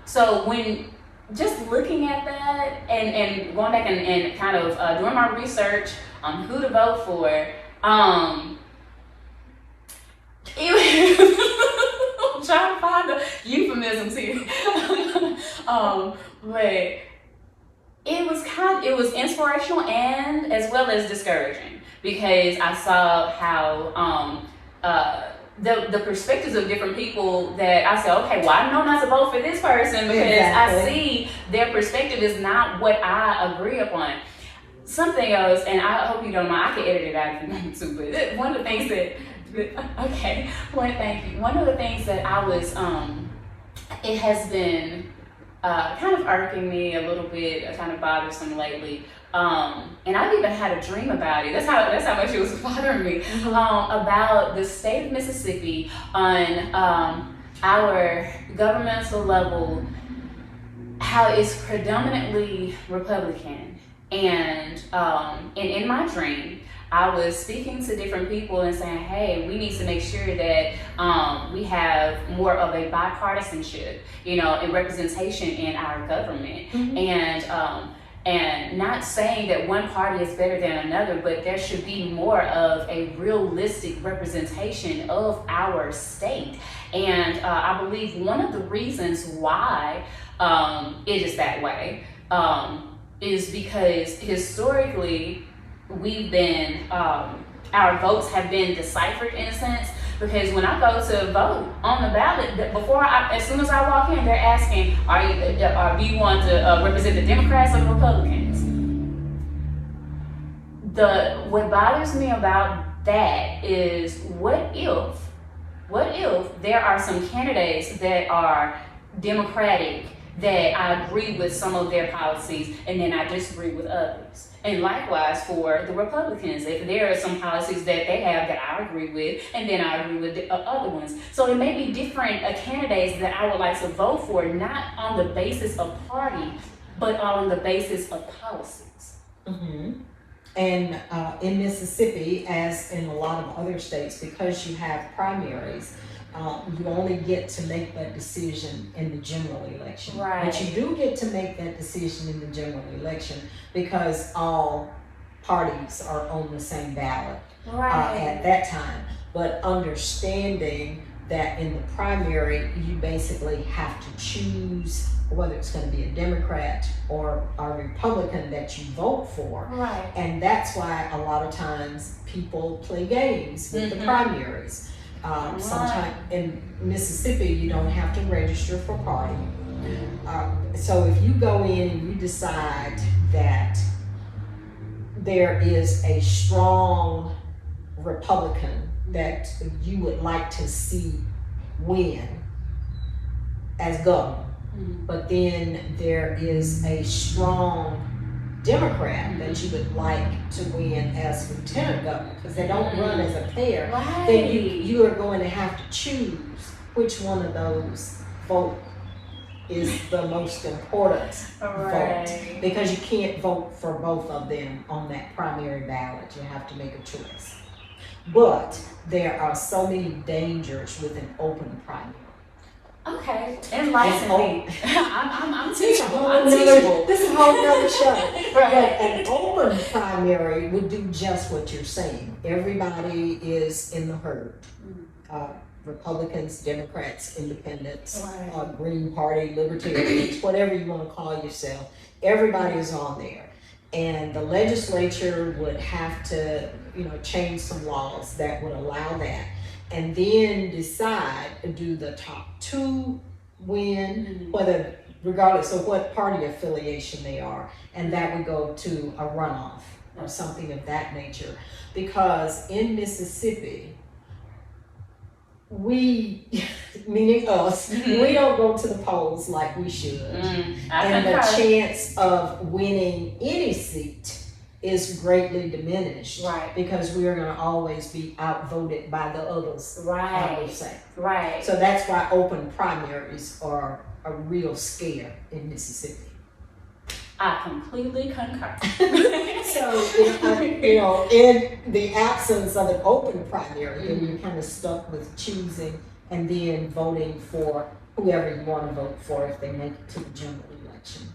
so when just looking at that and going back and kind of doing my research on who to vote for, I'm trying to find the euphemisms here. But it was inspirational and as well as discouraging, because I saw how the perspectives of different people, that I said, okay, well, I know not to vote for this person because I see their perspective is not what I agree upon. Something else, and I hope you don't mind, I can edit it out if you want me to, but one of the things one of the things that I was, it has been kind of irking me a little bit, kind of bothersome lately. And I've even had a dream about it. That's how much it was bothering me. About the state of Mississippi on our governmental level, how it's predominantly Republican. And in my dream, I was speaking to different people and saying, hey, we need to make sure that we have more of a bipartisanship, and representation in our government. And not saying that one party is better than another, but there should be more of a realistic representation of our state. And I believe one of the reasons why it is that way is because historically, we've been, our votes have been deciphered in a sense. Because when I go to vote on the ballot, as soon as I walk in, they're asking, do you want to represent the Democrats or the Republicans? What bothers me about that is what if there are some candidates that are Democratic that I agree with some of their policies and then I disagree with others. And likewise for the Republicans, if there are some policies that they have that I agree with and then I agree with the other ones. So it may be different candidates that I would like to vote for, not on the basis of party, but on the basis of policies. Mm-hmm. And in Mississippi, as in a lot of other states, because you have primaries, you only get to make that decision in the general election. Right. But you do get to make that decision in the general election because all parties are on the same ballot at that time. But understanding that in the primary, you basically have to choose whether it's going to be a Democrat or a Republican that you vote for. Right. And that's why a lot of times people play games with the primaries. Sometimes in Mississippi, you don't have to register for party. So if you go in and you decide that there is a strong Republican that you would like to see win as governor, but then there is a strong Democrat that you would like to win as lieutenant governor, because they don't run as a pair, then you are going to have to choose which one of those vote is the most important vote, because you can't vote for both of them on that primary ballot. You have to make a choice. But there are so many dangers with an open primary. Okay, enlighten me. I'm teachable. I'm teachable. This is a whole nother show. But an open primary would do just what you're saying. Everybody is in the herd. Republicans, Democrats, Independents, Green Party, Libertarians, whatever you want to call yourself. Everybody is on there. And the legislature would have to, change some laws that would allow that. And then decide, do the top two win, whether, regardless of what party affiliation they are, and that would go to a runoff or something of that nature. Because in Mississippi, we, meaning us, we don't go to the polls like we should. And the chance of winning any seat is greatly diminished, because we are going to always be outvoted by the others, I would say. So that's why open primaries are a real scare in Mississippi. I completely concur. So, in the absence of an open primary, then you're kind of stuck with choosing and then voting for whoever you want to vote for if they make it to the general election.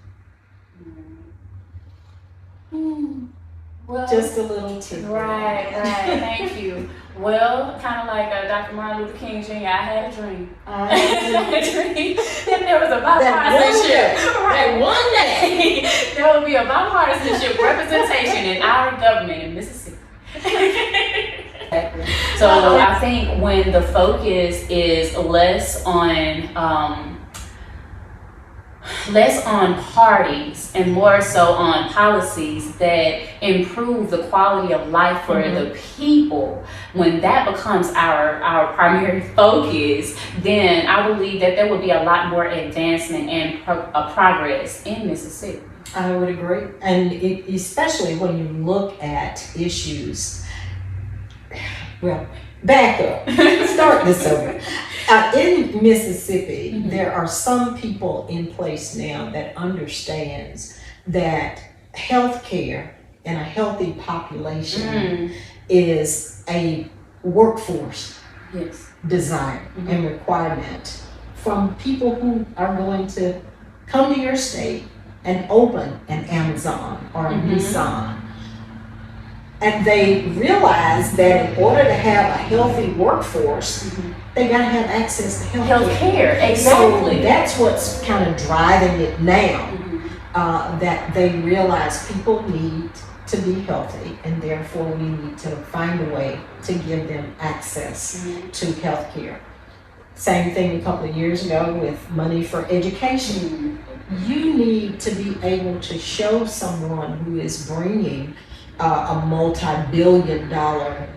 Well, just a little tip. Right. Thank you. Well, kind of like Dr. Martin Luther King Jr., I had a dream. I had a dream. That there was a bipartisanship. Right. One day, there will be a bipartisanship representation in our government in Mississippi. So I think when the focus is less on parties and more so on policies that improve the quality of life for the people, when that becomes our primary focus, then I believe that there will be a lot more advancement and progress in Mississippi. I would agree. And especially when you look at issues, well, back up, start this over. In Mississippi, there are some people in place now that understands that health care and a healthy population is a workforce desire and requirement from people who are going to come to your state and open an Amazon or a Nissan. And they realize that in order to have a healthy workforce, they got to have access to health care. Exactly. So that's what's kind of driving it now, that they realize people need to be healthy, and therefore we need to find a way to give them access to health care. Same thing a couple of years ago with money for education. You need to be able to show someone who is bringing a multi-billion-dollar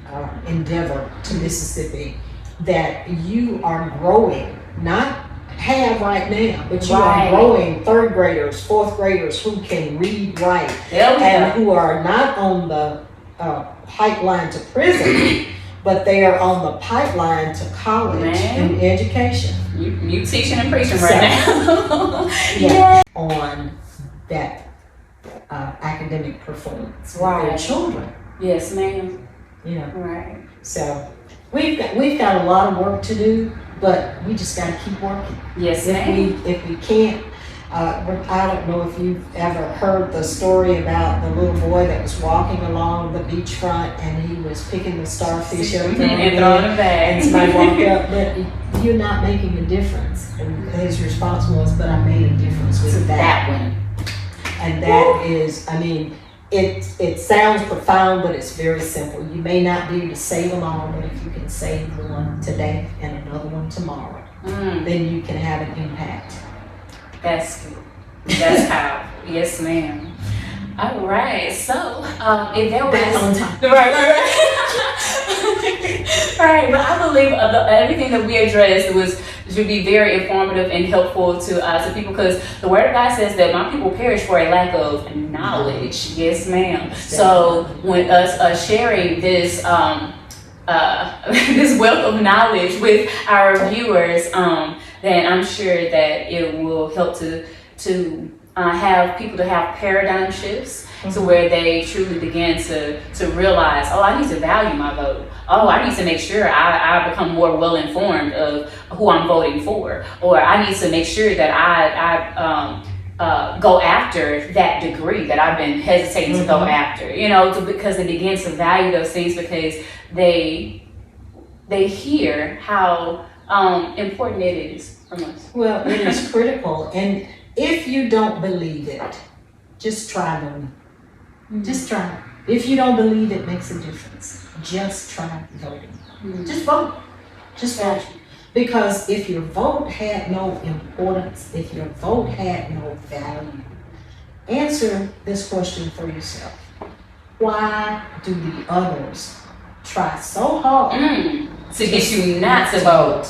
endeavor to Mississippi that you are growing, not have right now, but you are growing third graders, fourth graders who can read, write, and who are not on the pipeline to prison, but they are on the pipeline to college and education. You teaching and preaching right now. On that academic performance with their children. Yes, ma'am. You know. Right. So we've got a lot of work to do, but we just got to keep working. Yes, ma'am. If we can't, I don't know if you've ever heard the story about the little boy that was walking along the beachfront and he was picking the starfish up and throwing it back, and somebody walked up, but you're not making a difference. And his response was, "But I made a difference with that one." And that is, I mean, it sounds profound, but it's very simple. You may not be able to save them all, but if you can save one today and another one tomorrow, then you can have an impact. That's good. That's how. Yes, ma'am. All right. So, if there was Back on time. Right. But I believe everything that we addressed should be very informative and helpful to people, because the Word of God says that my people perish for a lack of knowledge. Yes, ma'am. So when us sharing this this wealth of knowledge with our viewers, then I'm sure that it will help to have people to have paradigm shifts, to where they truly begin to realize, oh, I need to value my vote. Oh, I need to make sure I become more well informed of who I'm voting for, or I need to make sure that I go after that degree that I've been hesitating to go after. You know, because they begin to value those things, because they hear how important it is from us. Well, it is critical, and if you don't believe it, just try voting. Just try it. If you don't believe it makes a difference, just try voting. Just vote. Just vote. Because if your vote had no importance, if your vote had no value, answer this question for yourself. Why do the others try so hard to get you not to vote?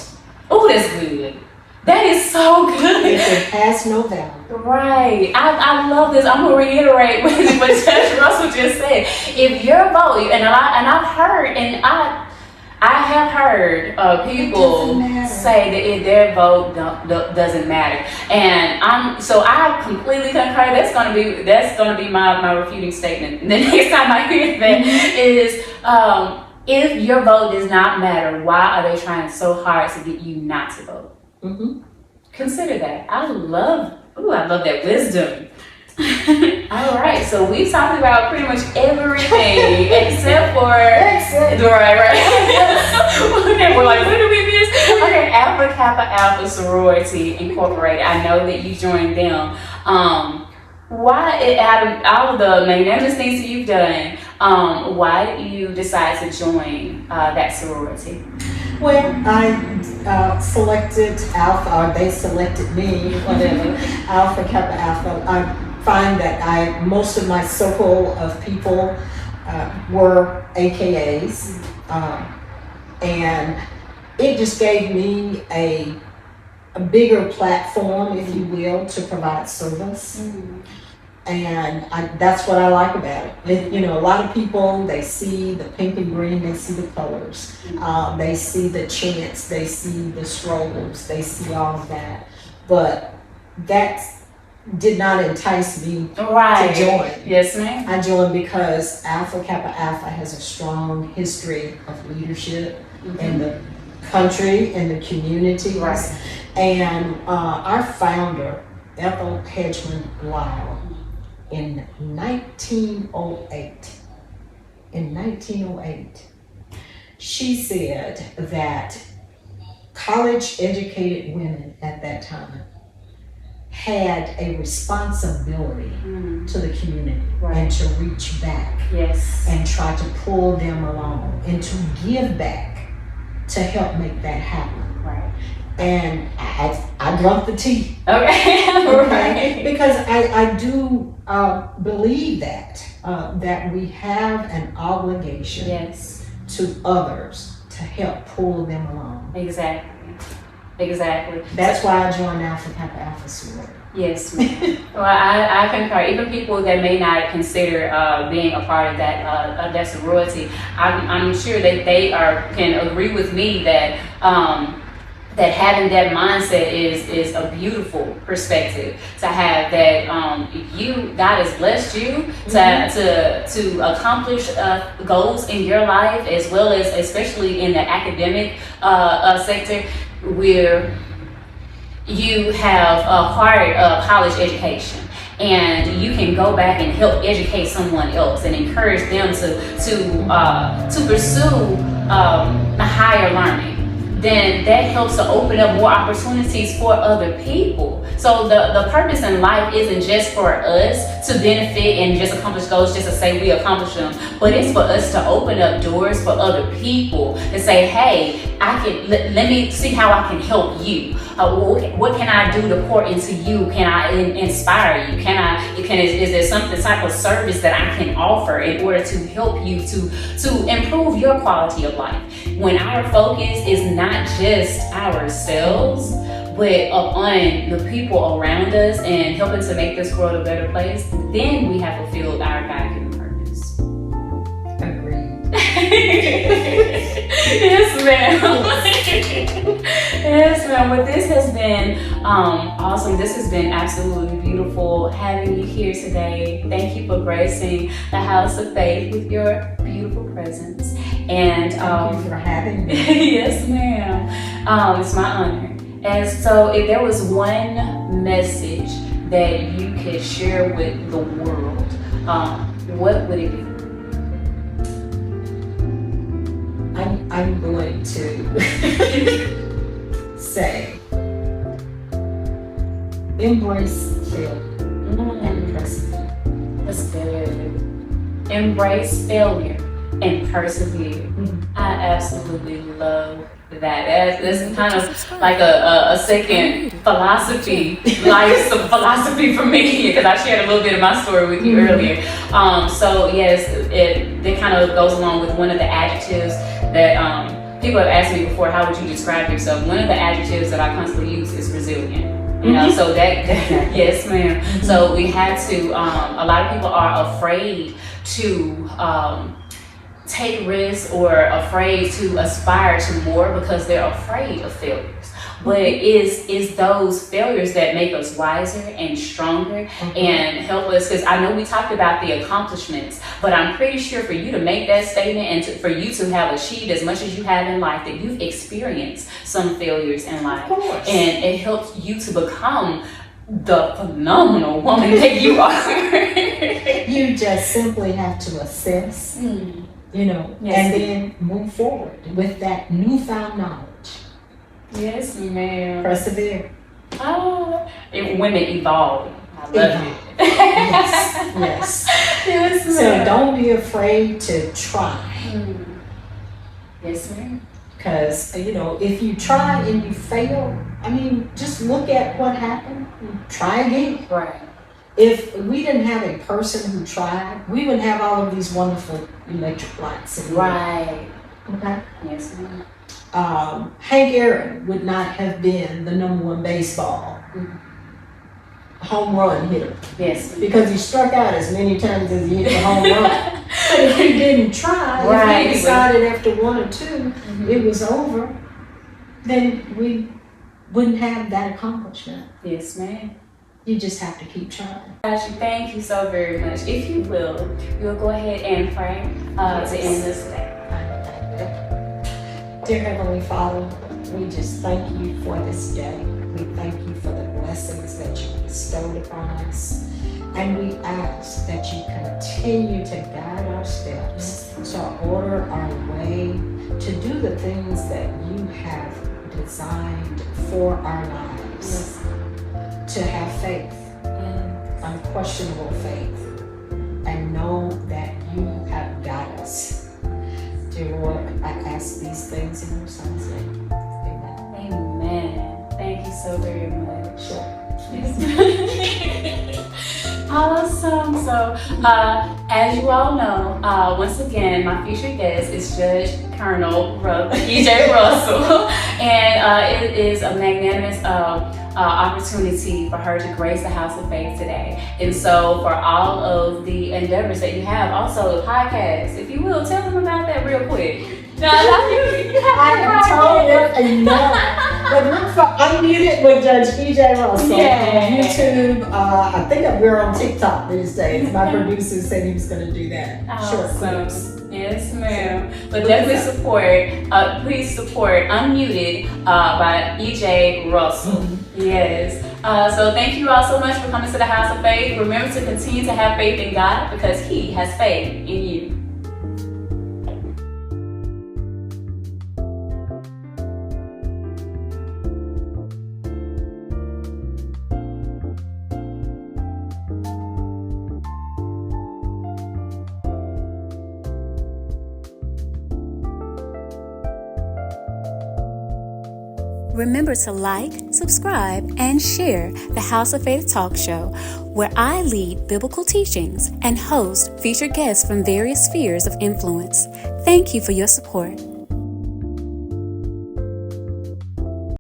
Oh, that's good. That is so good. If it has no value. Right. I love this. I'm gonna reiterate what Judge Russell just said. If your vote, and I've heard, and I have heard people say that if their vote doesn't matter, and I completely concur. That's gonna be my refuting statement. The next time I hear that is, if your vote does not matter, why are they trying so hard to get you not to vote? Consider that. I love that wisdom. All right, so we talked about pretty much everything except for right. Okay, we're like, what did we miss? Okay, Alpha Kappa Alpha Sorority Incorporated. I know that you joined them. Why, out of all of the magnanimous things that you've done, why did you decide to join that sorority? Well, I selected Alpha, or they selected me, whatever, Alpha Kappa Alpha. I find that most of my circle of people were AKAs, and it just gave me a bigger platform, if you will, to provide service. And that's what I like about it. You know, a lot of people, they see the pink and green, they see the colors, they see the chants, they see the strolls, they see all of that. But that did not entice me to join. Yes, ma'am. I joined because Alpha Kappa Alpha has a strong history of leadership in the country and the communities. Right. And our founder, Ethel Hedgeman Lyle, in 1908, she said that college-educated women at that time had a responsibility to the community Right. and to reach back Yes. and try to pull them along and to give back to help make that happen. Right. And I drunk the tea. Okay. Right. Because I do believe that we have an obligation Yes. to others to help pull them along. Exactly. Exactly. That's why I joined Alpha Kappa Alpha Sorority. Yes, ma'am. Well, I concur. Even people that may not consider being a part of that sorority, I'm sure that they can agree with me that that having that mindset is a beautiful perspective to have. That God has blessed you to accomplish goals in your life, as well as especially in the academic sector, where you have acquired a college education, and you can go back and help educate someone else and encourage them to pursue a higher learning. Then that helps to open up more opportunities for other people. So the purpose in life isn't just for us to benefit and just accomplish goals just to say we accomplished them, but it's for us to open up doors for other people to say, hey, let me see how I can help you. What can I do to pour into you? Can I inspire you? Is there some type of service that I can offer in order to help you to improve your quality of life? When our focus is not just ourselves, but upon the people around us and helping to make this world a better place, then we have fulfilled our God-given purpose. Agreed. Yes, ma'am. Yes, ma'am. Well, this has been awesome. This has been absolutely beautiful having you here today. Thank you for gracing the House of Faith with your beautiful presence. And Thank you for having me. yes, ma'am. It's my honor. And so, if there was one message that you could share with the world, what would it be? I'm going to say, embrace failure and persevere. That's good. Embrace failure and persevere. I absolutely love that. That's kind of like a second philosophy, life philosophy for me, because I shared a little bit of my story with you earlier. So yes, it kind of goes along with one of the adjectives that people have asked me before, how would you describe yourself? One of the adjectives that I constantly use is resilient. You know, so that yes, ma'am. So we had to. A lot of people are afraid to take risks or afraid to aspire to more because they're afraid of failures. But it's those failures that make us wiser and stronger and help us, because I know we talked about the accomplishments, but I'm pretty sure for you to make that statement and for you to have achieved as much as you have in life, that you've experienced some failures in life. Of course. And it helps you to become the phenomenal woman that you are. You just simply have to assess, you know, Yes. and then move forward with that newfound knowledge. Yes, ma'am. Persevere. Women evolve. I love it. Yes. Yes, So ma'am. don't be afraid to try. Yes, ma'am. Because, you know, if you try and you fail, I mean, just look at what happened. Try again. Right. If we didn't have a person who tried, we wouldn't have all of these wonderful electric lights. in the world. Right. Okay. Yes, ma'am. Hank Aaron would not have been the #1 baseball home run hitter Yes. because he struck out as many times as he hit the home run. But if he didn't try, Right. if he decided after 1 or 2 it was over, then we wouldn't have that accomplishment. Yes, ma'am. You just have to keep trying. Ashley, thank you so very much. If you will, you'll go ahead and pray to end this day. Dear Heavenly Father, we just thank you for this day. We thank you for the blessings that you bestowed upon us. And we ask that you continue to guide our steps, to order our way, to do the things that you have designed for our lives, to have faith, unquestionable faith, and know that you have got us. Dear Lord, I ask these things in your Son's name. Amen. Amen. Thank you so very much. Sure. Awesome. So, as you all know, once again, my featured guest is Judge Colonel E.J. Russell, and it is a magnanimous opportunity for her to grace the House of Faith today. And so, for all of the endeavors that you have, also the podcast, if you will, tell them about that real quick. No, I have told them enough. But look for Unmuted with Judge E.J. Russell on YouTube. I think we're on TikTok these days. My producer said he was going to do that. Short clips. Yes, ma'am. But definitely support, please support Unmuted by E.J. Russell. Yes. So thank you all so much for coming to the House of Faith. Remember to continue to have faith in God because He has faith in you. Remember to like, subscribe, and share the House of Faith Talk Show, where I lead biblical teachings and host featured guests from various spheres of influence. Thank you for your support.